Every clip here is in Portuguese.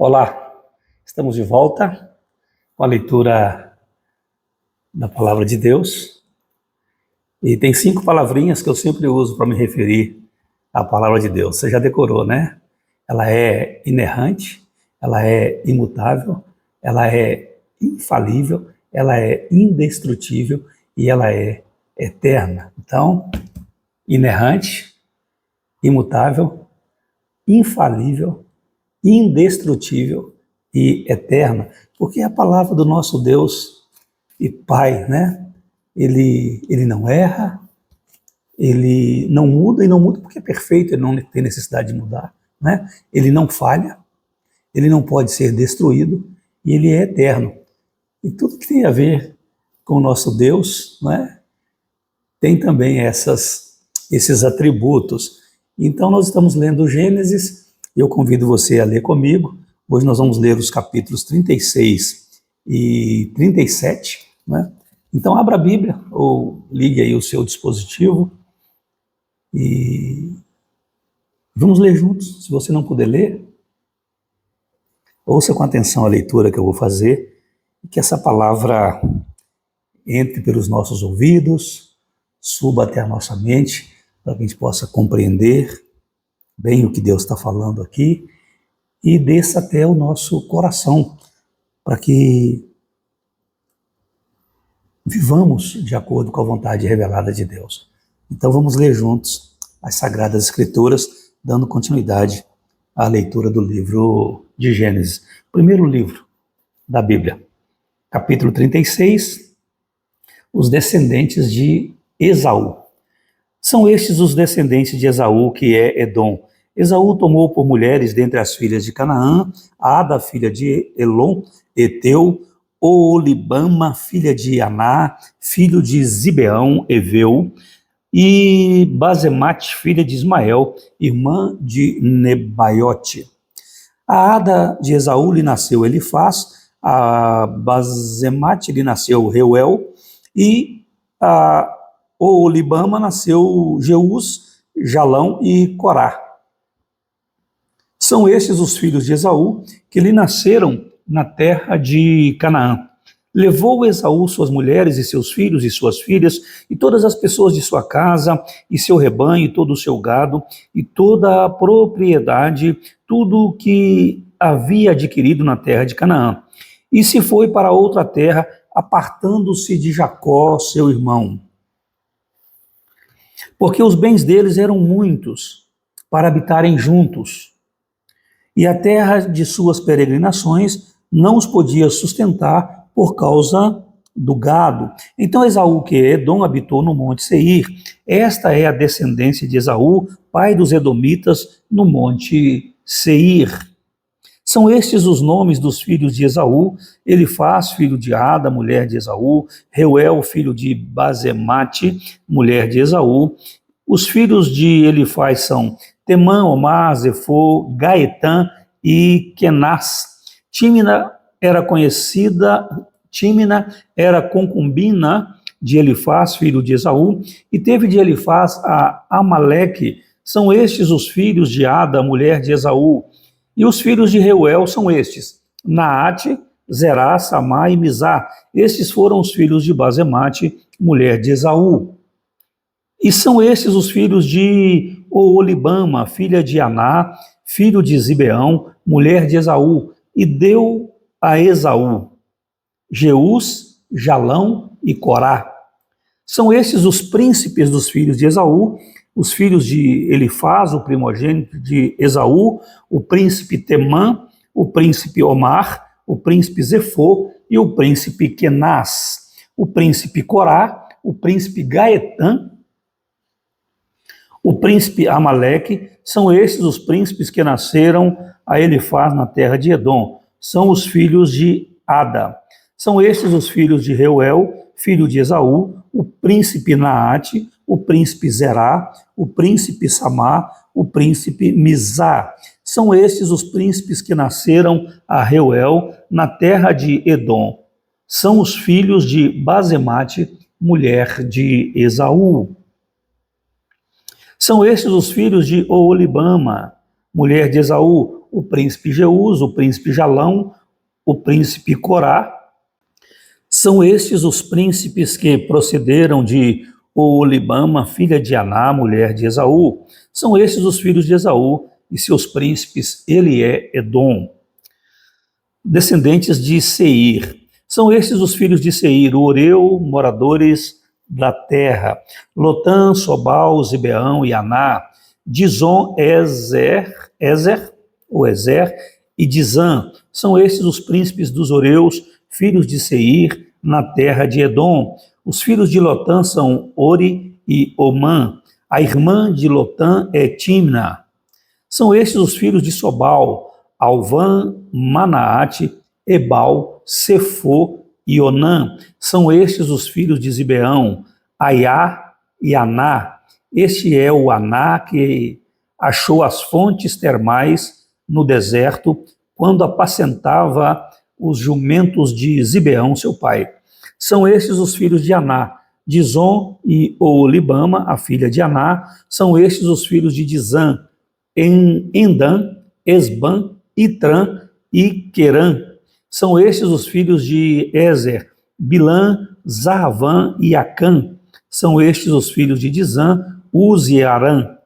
Olá, estamos de volta com a leitura da Palavra de Deus e tem 5 palavrinhas que eu sempre uso para me referir à Palavra de Deus. Você já decorou, né? Ela é inerrante, ela é imutável, ela é infalível, ela é indestrutível e ela é eterna. Então, inerrante, imutável, infalível, indestrutível e eterna, porque é a palavra do nosso Deus e Pai, né? Ele não erra, ele não muda, e não muda porque é perfeito, ele não tem necessidade de mudar, né? Ele não falha, ele não pode ser destruído e ele é eterno. E tudo que tem a ver com o nosso Deus, né, tem também esses atributos. Então nós estamos lendo Gênesis, eu convido você a ler comigo. Hoje nós vamos ler os capítulos 36 e 37, né? Então abra a Bíblia ou ligue aí o seu dispositivo e vamos ler juntos. Se você não puder ler, ouça com atenção a leitura que eu vou fazer e que essa palavra entre pelos nossos ouvidos, suba até a nossa mente, para que a gente possa compreender bem o que Deus está falando aqui e desça até o nosso coração, para que vivamos de acordo com a vontade revelada de Deus. Então vamos ler juntos as Sagradas Escrituras, dando continuidade à leitura do livro de Gênesis, primeiro livro da Bíblia, capítulo 36, os descendentes de Esaú. São estes os descendentes de Esaú, que é Edom. Esaú tomou por mulheres dentre as filhas de Canaã, Ada, filha de Elon, Eteu, Oolibama, filha de Aná, filho de Zibeão, Eveu, e Basemate, filha de Ismael, irmã de Nebaiote. A Ada de Esaú lhe nasceu Elifaz, a Basemate lhe nasceu Reuel, e a Oolibama nasceu Jeús, Jalão e Corá. São estes os filhos de Esaú que lhe nasceram na terra de Canaã. Levou Esaú suas mulheres e seus filhos e suas filhas, e todas as pessoas de sua casa, e seu rebanho, e todo o seu gado, e toda a propriedade, tudo o que havia adquirido na terra de Canaã. E se foi para outra terra, apartando-se de Jacó, seu irmão. Porque os bens deles eram muitos, para habitarem juntos, e a terra de suas peregrinações não os podia sustentar por causa do gado. Então Esaú, que é Edom, habitou no monte Seir. Esta é a descendência de Esaú, pai dos edomitas, no monte Seir. São estes os nomes dos filhos de Esaú: Elifaz, filho de Ada, mulher de Esaú; Reuel, filho de Basemate, mulher de Esaú. Os filhos de Elifaz são Temã, Omar, Zefô, Gaetã e Kenaz. Tímina era concubina de Elifaz, filho de Esaú, e teve de Elifaz a Amaleque. São estes os filhos de Ada, mulher de Esaú. E os filhos de Reuel são estes: Naate, Zerá, Samá e Mizá. Estes foram os filhos de Basemate, mulher de Esaú. E são estes os filhos de Oolibama, filha de Aná, filho de Zibeão, mulher de Esaú. E deu a Esaú Jeús, Jalão e Corá. São estes os príncipes dos filhos de Esaú: os filhos de Elifaz, o primogênito de Esaú, o príncipe Temã, o príncipe Omar, o príncipe Zefô e o príncipe Kenaz, o príncipe Corá, o príncipe Gaetã, o príncipe Amaleque. São estes os príncipes que nasceram a Elifaz na terra de Edom. São os filhos de Ada. São estes os filhos de Reuel, filho de Esaú: o príncipe Naate, o príncipe Zerá, o príncipe Samá, o príncipe Mizá. São estes os príncipes que nasceram a Reuel na terra de Edom. São os filhos de Basemate, mulher de Esaú. São estes os filhos de Oolibama, mulher de Esaú: o príncipe Jeús, o príncipe Jalão, o príncipe Corá. São estes os príncipes que procederam de Oolibama, filha de Aná, mulher de Esaú. São estes os filhos de Esaú e seus príncipes Elié, Edom. Descendentes de Seir. São estes os filhos de Seir, Oreu, moradores da terra, Lotã, Sobal, Zibeão e Aná, Dizon, Ezer e Dizã. São estes os príncipes dos Oreus, filhos de Seir, na terra de Edom. Os filhos de Lotã são Ori e Omã. A irmã de Lotã é Timna. São estes os filhos de Sobal, Alvã, Manaate, Ebal, Sefo e Onã. São estes os filhos de Zibeão, Aiá e Aná. Este é o Aná que achou as fontes termais no deserto, quando apacentava os jumentos de Zibeão, seu pai. São estes os filhos de Aná, Dizon e Oolibama, a filha de Aná. São estes os filhos de Dizã, Endã, Esban, Itrã e Querã. São estes os filhos de Ezer, Bilã, Zahavã e Acã. São estes os filhos de Dizã, Uzi e Arã.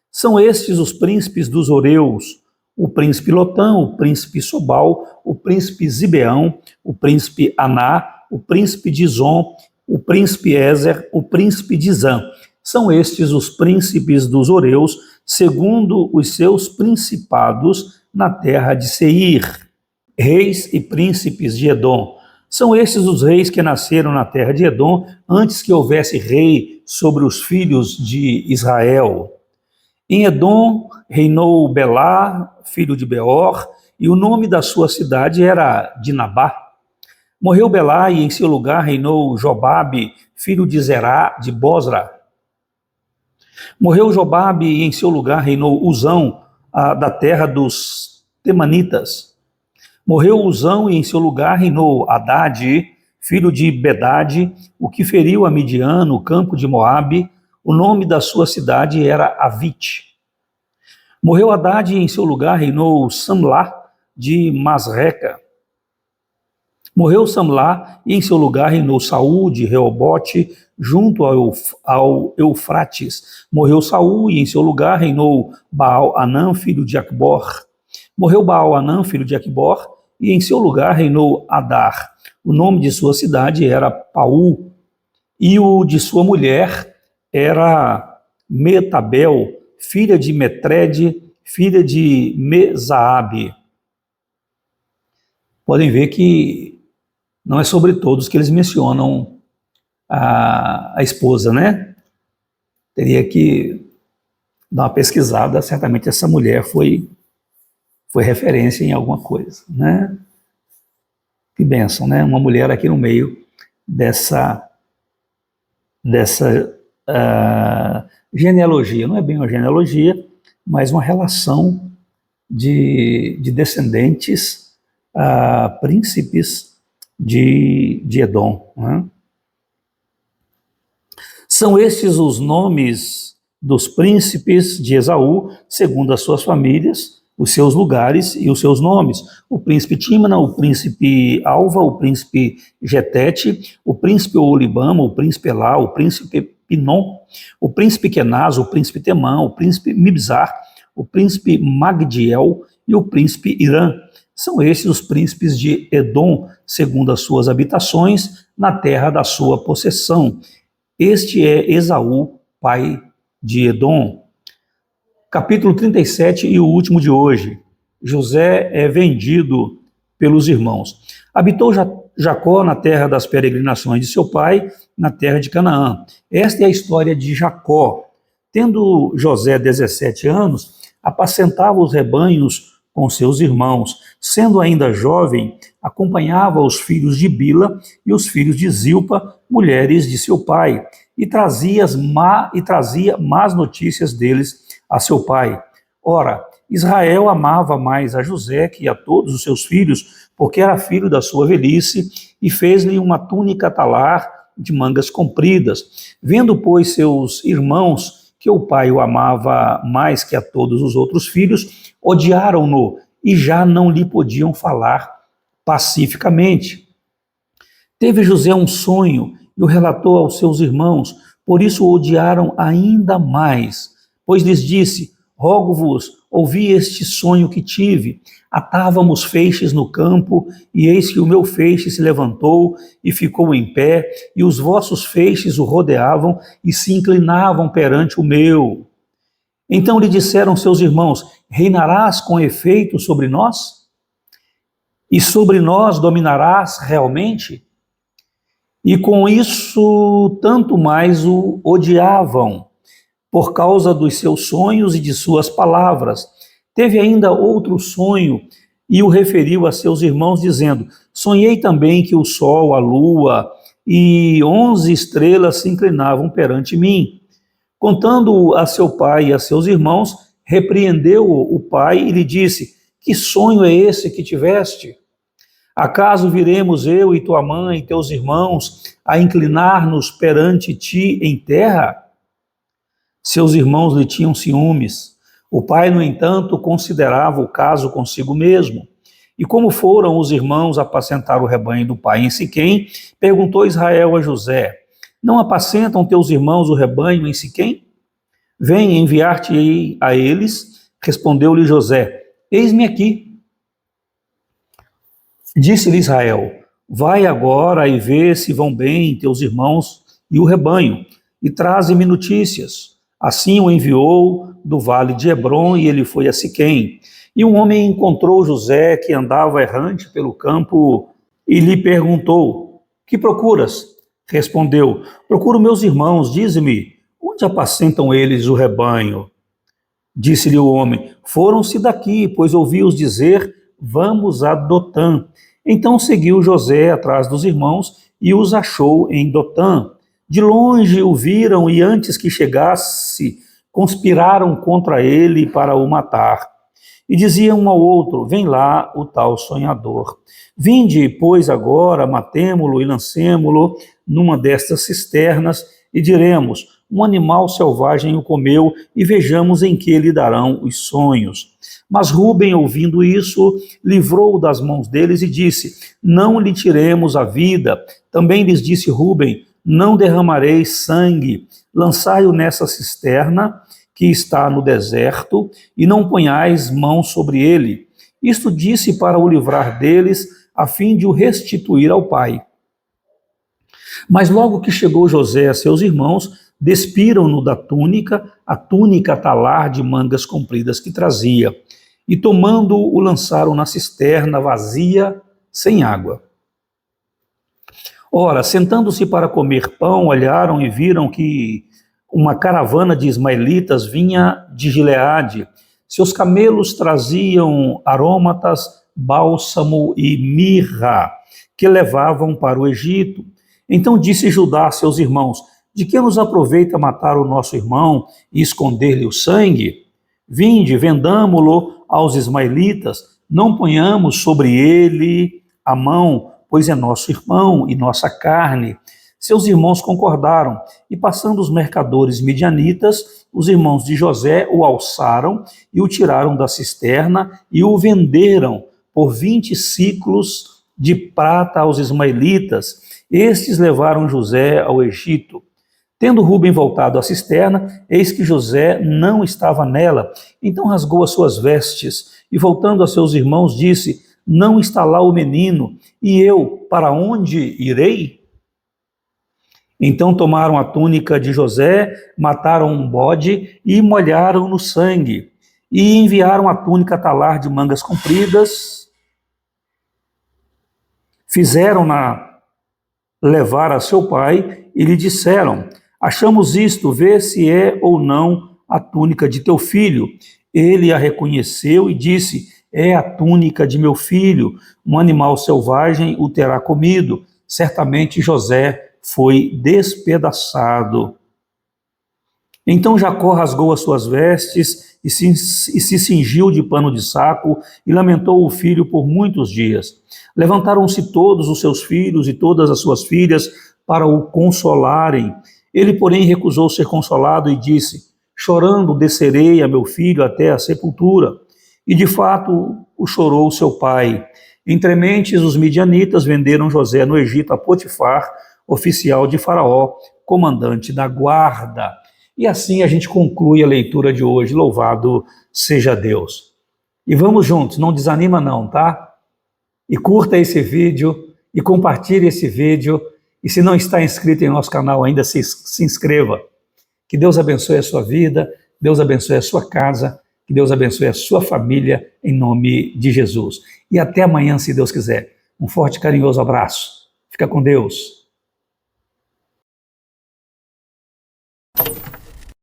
São estes os príncipes dos Oreus, o príncipe Lotã, o príncipe Sobal, o príncipe Zibeão, o príncipe Aná, o príncipe Dizon, o príncipe Ezer, o príncipe Dizã. São estes os príncipes dos Oreus, segundo os seus principados na terra de Seir. Reis e príncipes de Edom. São estes os reis que nasceram na terra de Edom, antes que houvesse rei sobre os filhos de Israel. Em Edom reinou Belá, filho de Beor, e o nome da sua cidade era Dinabá. Morreu Belá e em seu lugar reinou Jobabe, filho de Zerá, de Bosra. Morreu Jobabe e em seu lugar reinou Uzão, da terra dos Temanitas. Morreu Uzão e em seu lugar reinou Haddad, filho de Bedade, o que feriu a Midian no campo de Moabe. O nome da sua cidade era Avite. Morreu Haddad e em seu lugar reinou Samlá de Masreca. Morreu Samlá e em seu lugar reinou Saul de Reobote, junto ao Eufrates. Morreu Saul e em seu lugar reinou Baal-Anã, filho de Acbor. Morreu Baal-Anã, filho de Acbor, e em seu lugar reinou Adar. O nome de sua cidade era Paú, e o de sua mulher era Metabel, filha de Metrede, filha de Mesaabe. Podem ver que não é sobre todos que eles mencionam a esposa, né? Teria que dar uma pesquisada, certamente essa mulher foi referência em alguma coisa, né? Que bênção, né? Uma mulher aqui no meio dessa genealogia. Não é bem uma genealogia, mas uma relação de descendentes, príncipes de Edom, né? São estes os nomes dos príncipes de Esaú, segundo as suas famílias, os seus lugares e os seus nomes: o príncipe Tímna, o príncipe Alva, o príncipe Getete, o príncipe Oolibama, o príncipe Elá, o príncipe Pinom, o príncipe Kenaz, o príncipe Temã, o príncipe Mibzar, o príncipe Magdiel e o príncipe Irã. São estes os príncipes de Edom, segundo as suas habitações, na terra da sua possessão. Este é Esaú, pai de Edom. Capítulo 37 e o último de hoje. José é vendido pelos irmãos. Habitou Jacó na terra das peregrinações de seu pai, na terra de Canaã. Esta é a história de Jacó. Tendo José 17 anos, apacentava os rebanhos com seus irmãos. Sendo ainda jovem, acompanhava os filhos de Bila e os filhos de Zilpa, mulheres de seu pai, e trazia más notícias deles a seu pai. Ora, Israel amava mais a José que a todos os seus filhos, porque era filho da sua velhice, e fez-lhe uma túnica talar de mangas compridas. Vendo, pois, seus irmãos que o pai o amava mais que a todos os outros filhos, odiaram-no e já não lhe podiam falar pacificamente. Teve José um sonho e o relatou aos seus irmãos, por isso o odiaram ainda mais, pois lhes disse: rogo-vos, ouvi este sonho que tive. Atávamos feixes no campo, e eis que o meu feixe se levantou e ficou em pé, e os vossos feixes o rodeavam e se inclinavam perante o meu. Então lhe disseram seus irmãos: reinarás com efeito sobre nós? E sobre nós dominarás realmente? E com isso, tanto mais o odiavam, por causa dos seus sonhos e de suas palavras. Teve ainda outro sonho e o referiu a seus irmãos, dizendo: sonhei também que o sol, a lua e 11 estrelas se inclinavam perante mim. Contando a seu pai e a seus irmãos, repreendeu o pai e lhe disse: que sonho é esse que tiveste? Acaso viremos eu e tua mãe e teus irmãos a inclinar-nos perante ti em terra? Seus irmãos lhe tinham ciúmes. O pai, no entanto, considerava o caso consigo mesmo. E como foram os irmãos apacentar o rebanho do pai em Siquém, perguntou Israel a José: não apacentam teus irmãos o rebanho em Siquém? Vem enviar-te-ei a eles. Respondeu-lhe José: eis-me aqui. Disse-lhe Israel: vai agora e vê se vão bem teus irmãos e o rebanho, e traze-me notícias. Assim o enviou do vale de Hebrom, e ele foi a Siquém. E um homem encontrou José, que andava errante pelo campo, e lhe perguntou: que procuras? Respondeu: procuro meus irmãos, dize-me, onde apacentam eles o rebanho? Disse-lhe o homem: foram-se daqui, pois ouvi-os dizer: vamos a Dotã. Então seguiu José atrás dos irmãos e os achou em Dotã. De longe o viram e antes que chegasse, conspiraram contra ele para o matar. E diziam um ao outro: vem lá o tal sonhador. Vinde, pois, agora, matemo-lo e lancemo-lo numa destas cisternas e diremos: um animal selvagem o comeu, e vejamos em que lhe darão os sonhos. Mas Rúben, ouvindo isso, livrou-o das mãos deles e disse: não lhe tiremos a vida. Também lhes disse Rúben: não derramareis sangue, lançai-o nessa cisterna que está no deserto, e não ponhais mão sobre ele. Isto disse para o livrar deles, a fim de o restituir ao pai. Mas logo que chegou José a seus irmãos, despiram-no da túnica, a túnica talar de mangas compridas que trazia, e tomando-o, o lançaram na cisterna vazia, sem água. Ora, sentando-se para comer pão, olharam e viram que uma caravana de ismaelitas vinha de Gileade. Seus camelos traziam aromatas, bálsamo e mirra, que levavam para o Egito. Então disse Judá a seus irmãos: de que nos aproveita matar o nosso irmão e esconder-lhe o sangue? Vinde, vendamo-lo aos ismaelitas, não ponhamos sobre ele a mão, pois é nosso irmão e nossa carne. Seus irmãos concordaram, e passando os mercadores midianitas, os irmãos de José o alçaram e o tiraram da cisterna e o venderam por 20 siclos de prata aos ismaelitas. Estes levaram José ao Egito. Tendo Rúben voltado à cisterna, eis que José não estava nela. Então rasgou as suas vestes e, voltando a seus irmãos, disse: não está lá o menino, e eu para onde irei? Então tomaram a túnica de José, mataram um bode e molharam no sangue, e enviaram a túnica talar de mangas compridas, fizeram-na levar a seu pai e lhe disseram: achamos isto, vê se é ou não a túnica de teu filho. Ele a reconheceu e disse: é a túnica de meu filho, um animal selvagem o terá comido. Certamente José foi despedaçado. Então Jacó rasgou as suas vestes e se cingiu de pano de saco e lamentou o filho por muitos dias. Levantaram-se todos os seus filhos e todas as suas filhas para o consolarem. Ele, porém, recusou ser consolado e disse: chorando descerei a meu filho até a sepultura. E de fato o chorou seu pai. Entre mentes, os midianitas venderam José no Egito a Potifar, oficial de Faraó, comandante da guarda. E assim a gente conclui a leitura de hoje. Louvado seja Deus. E vamos juntos, não desanima não, tá? E curta esse vídeo, e compartilhe esse vídeo. E se não está inscrito em nosso canal ainda, se inscreva. Que Deus abençoe a sua vida, Deus abençoe a sua casa, que Deus abençoe a sua família, em nome de Jesus. E até amanhã, se Deus quiser. Um forte e carinhoso abraço. Fica com Deus.